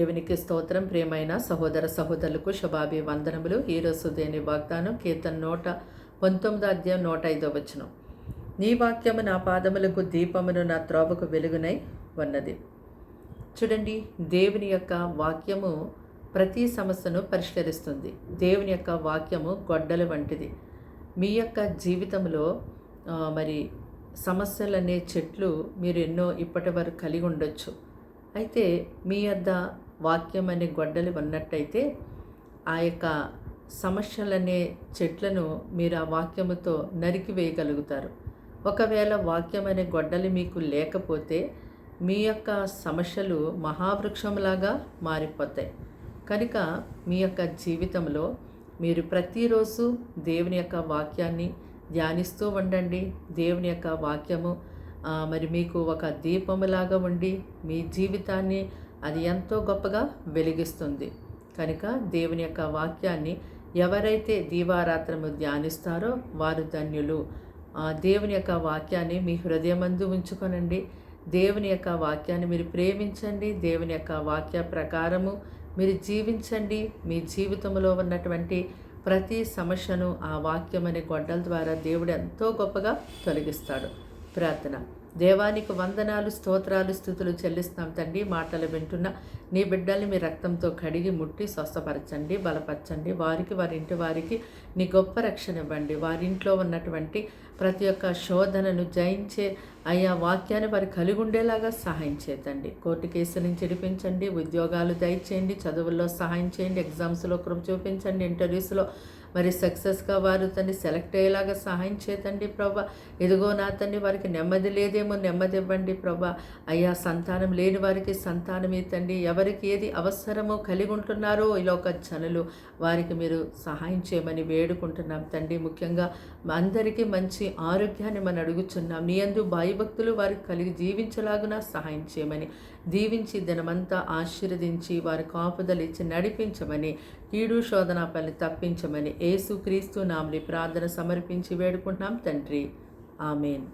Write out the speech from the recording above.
దేవునికి స్తోత్రం. ప్రియమైన సహోదర సహోదరులకు శుభాభివందనములు. ఈరోజు దేని వాగ్దానం కీర్తన 119 అధ్యాయం 105 వచనం. నీ వాక్యము నా పాదములకు దీపమును, నా త్రోవకు వెలుగునై ఉన్నది. చూడండి, దేవుని యొక్క వాక్యము ప్రతి సమస్యను పరిష్కరిస్తుంది. దేవుని యొక్క వాక్యము గొడ్డలి వంటిది. మీ యొక్క జీవితంలో మరి సమస్యలనే చెట్లు మీరు ఎన్నో ఇప్పటి వరకు కలిగి ఉండొచ్చు. అయితే మీ యొద్ద వాక్యం అనే గొడ్డలి ఉన్నట్టయితే ఆ యొక్క సమస్యలనే చెట్లను మీరు ఆ వాక్యముతో నరికివేయగలుగుతారు. ఒకవేళ వాక్యం అనే గొడ్డలి మీకు లేకపోతే మీ యొక్క సమస్యలు మహావృక్షంలాగా మారిపోతాయి. కనుక మీ యొక్క జీవితంలో మీరు ప్రతిరోజు దేవుని యొక్క వాక్యాన్ని ధ్యానిస్తూ ఉండండి. దేవుని యొక్క వాక్యము మరి మీకు ఒక దీపములాగా ఉండి మీ జీవితాన్ని అది ఎంతో గొప్పగా వెలిగిస్తుంది. కనుక దేవుని యొక్క వాక్యాన్ని ఎవరైతే దీవారాత్రము ధ్యానిస్తారో వారు ధన్యులు. దేవుని యొక్క వాక్యాన్ని మీ హృదయమందు ఉంచుకొనండి. దేవుని యొక్క వాక్యాన్ని మీరు ప్రేమించండి. దేవుని యొక్క వాక్య ప్రకారము మీరు జీవించండి. మీ జీవితంలో ఉన్నటువంటి ప్రతి సమస్యను ఆ వాక్యం అనే గొడ్డల ద్వారా దేవుడు ఎంతో గొప్పగా తొలగిస్తాడు. ప్రార్థన. దేవానికి వందనాలు, స్తోత్రాలు, స్తుతులు చెల్లిస్తాం తండ్రి. మాటలు వింటున్న నీ బిడ్డల్ని మీ రక్తంతో కడిగి ముట్టి స్వస్థపరచండి, బలపరచండి. వారి ఇంటి వారికి నీ గొప్ప రక్షణ ఇవ్వండి. వారింట్లో ఉన్నటువంటి ప్రతి ఒక్క శోధనను జయించే అయ్యా వాక్యాన్ని వారు కలిగి ఉండేలాగా సహాయం చేయండి. కోర్టు కేసు నుంచి విడిపించండి. ఉద్యోగాలు దయచేయండి. చదువుల్లో సహాయం చేయండి. ఎగ్జామ్స్లో కృప చూపించండి. ఇంటర్వ్యూస్లో మరి సక్సెస్గా వారు తండ్రి సెలెక్ట్ అయ్యేలాగా సహాయం చేయండి ప్రభా. ఎదుగో నా తండ్రి వారికి నెమ్మది లేదేమో నెమ్మది ఇవ్వండి ప్రభా. అయ్యా సంతానం లేని వారికి సంతానం ఇవ్వండి. ఎవరికి ఏది అవసరమో కలిగి ఉంటున్నారో ఈ లోక జనులు వారికి మీరు సహాయం చేయమని వేడుకుంటున్నాం తండ్రి. ముఖ్యంగా అందరికీ మంచి ఆరోగ్యాన్ని మనం అడుగుచున్నాం. నీ యందు భయభక్తులు వారికి కలిగి జీవించలాగున సహాయం చేయమని దీవించి దినమంతా ఆశీర్వదించి వారి కాపుదలు ఇచ్చి నడిపించమని, కీడు శోధన పని తప్పించమని యేసుక్రీస్తు నామములో ప్రార్థన సమర్పించి వేడుకుంటున్నాం తండ్రి. ఆమేన్.